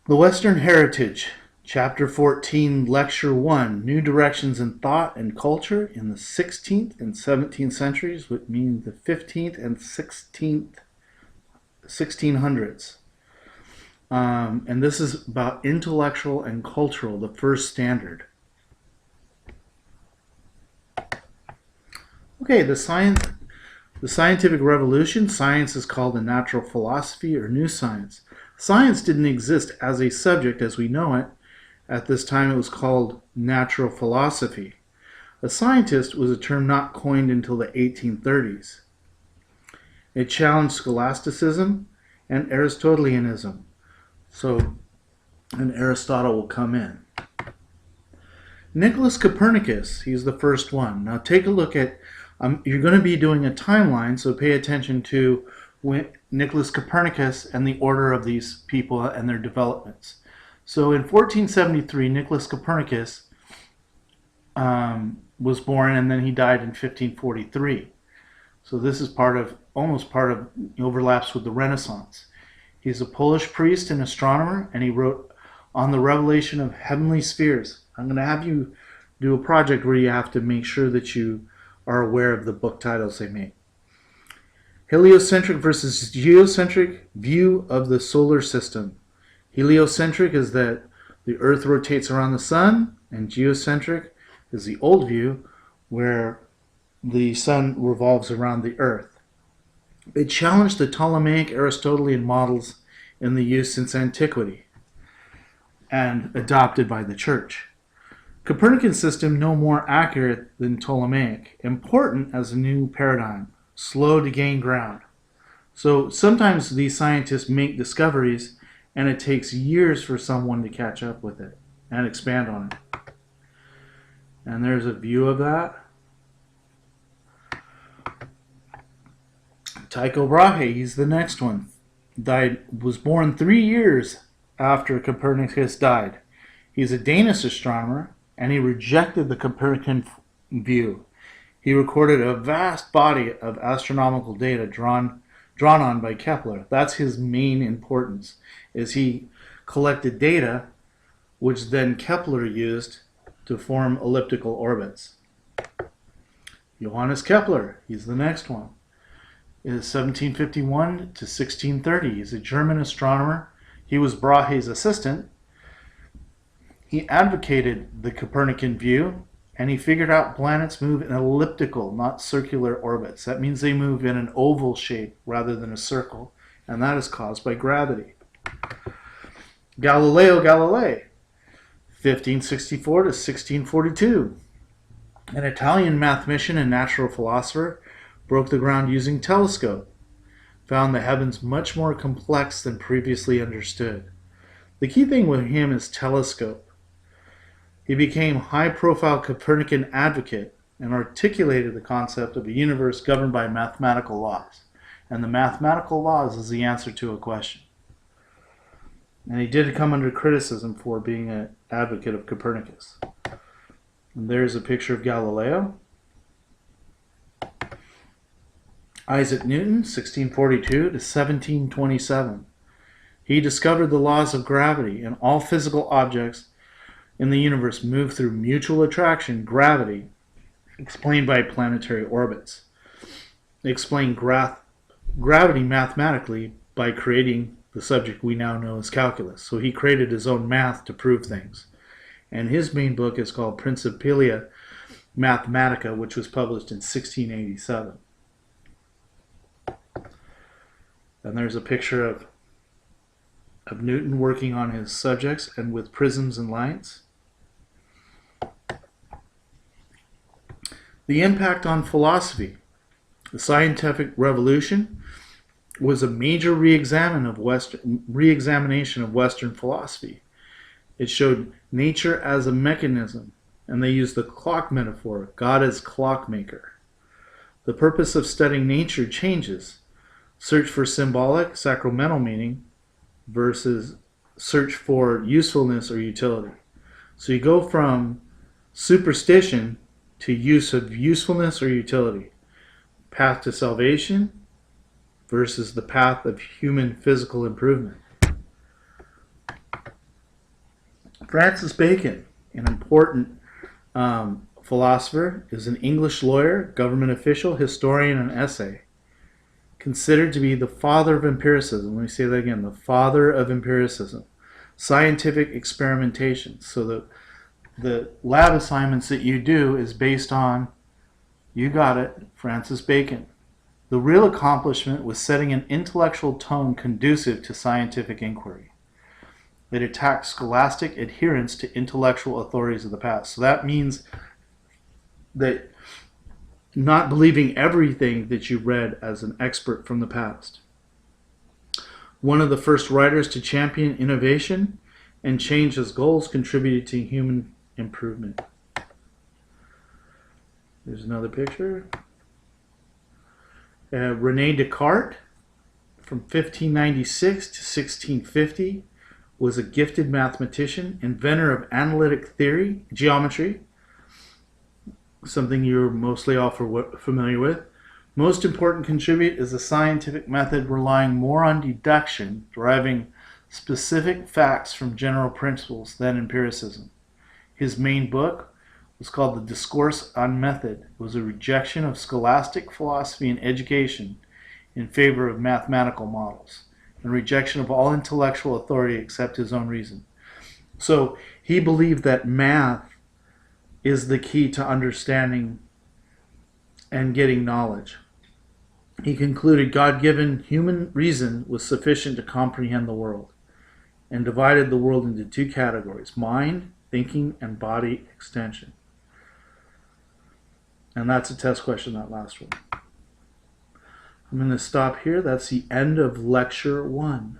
The Western Heritage, Chapter 14, Lecture 1, New Directions in Thought and Culture in the 16th and 17th centuries, which means the 15th and 1600s. And this is about intellectual and cultural, the first standard. Okay, the scientific revolution. Science is called the natural philosophy or new science. Science didn't exist as a subject as we know it. At this time it was called natural philosophy. A scientist was a term not coined until the 1830s. It challenged scholasticism and Aristotelianism. And Aristotle will come in. Nicholas Copernicus, he's the first one. Now take a look at, you're going to be doing a timeline, so pay attention to Nicholas Copernicus and the order of these people and their developments. So in 1473, Nicholas Copernicus was born, and then he died in 1543. So this is overlaps with the Renaissance. He's a Polish priest and astronomer, and he wrote on the revelation of heavenly spheres. I'm going to have you do a project where you have to make sure that you are aware of the book titles they make. Heliocentric versus geocentric view of the solar system. Heliocentric is that the Earth rotates around the sun, and geocentric is the old view where the sun revolves around the Earth. It challenged the Ptolemaic Aristotelian models in the use since antiquity and adopted by the Church. Copernican system no more accurate than Ptolemaic, important as a new paradigm, slow to gain ground. So sometimes these scientists make discoveries and it takes years for someone to catch up with it and expand on it. And there's a view of that. Tycho Brahe, he's the next one. Was born 3 years after Copernicus died. He's a Danish astronomer, and he rejected the Copernican view. He recorded a vast body of astronomical data drawn on by Kepler. That's his main importance, is he collected data which then Kepler used to form elliptical orbits. Johannes Kepler, he's the next one. Is 1751 to 1630. He's a German astronomer. He was Brahe's assistant. He advocated the Copernican view, and he figured out planets move in elliptical, not circular orbits. That means they move in an oval shape rather than a circle, and that is caused by gravity. Galileo Galilei, 1564 to 1642. An Italian mathematician and natural philosopher, broke the ground using telescope, found the heavens much more complex than previously understood. The key thing with him is telescope. He became high-profile Copernican advocate and articulated the concept of a universe governed by mathematical laws. And the mathematical laws is the answer to a question. And he did come under criticism for being an advocate of Copernicus. And there's a picture of Galileo. Isaac Newton, 1642 to 1727. He discovered the laws of gravity, and all physical objects in the universe move through mutual attraction, gravity, explained by planetary orbits. They explained gravity mathematically by creating the subject we now know as calculus. So he created his own math to prove things. And his main book is called Principia Mathematica, which was published in 1687. And there's a picture of Newton working on his subjects and with prisms and lights. The impact on philosophy. The scientific revolution was a major re-examination of Western philosophy. It showed nature as a mechanism, and they used the clock metaphor, God as clockmaker. The purpose of studying nature changes. Search for symbolic, sacramental meaning versus search for usefulness or utility. So you go from superstition to use of usefulness or utility. Path to salvation versus the path of human physical improvement. Francis Bacon, an important philosopher, is an English lawyer, government official, historian, and essay. Considered to be the father of empiricism. Let me say that again, the father of empiricism. Scientific experimentation. So the lab assignments that you do is based on, you got it, Francis Bacon. The real accomplishment was setting an intellectual tone conducive to scientific inquiry. It attacked scholastic adherence to intellectual authorities of the past. So that means that not believing everything that you read as an expert from the past. One of the first writers to champion innovation and change his goals, contributed to human improvement. There's another picture. René Descartes, from 1596 to 1650, was a gifted mathematician, inventor of analytic theory, geometry, something you're mostly all familiar with. Most important contribute is a scientific method relying more on deduction, deriving specific facts from general principles than empiricism. His main book was called The Discourse on Method. It was a rejection of scholastic philosophy and education in favor of mathematical models, and rejection of all intellectual authority except his own reason. So he believed that math is the key to understanding and getting knowledge. He concluded God-given human reason was sufficient to comprehend the world, and divided the world into two categories: mind, thinking, and body extension. And that's a test question, that last one. I'm going to stop here. That's the end of lecture 1.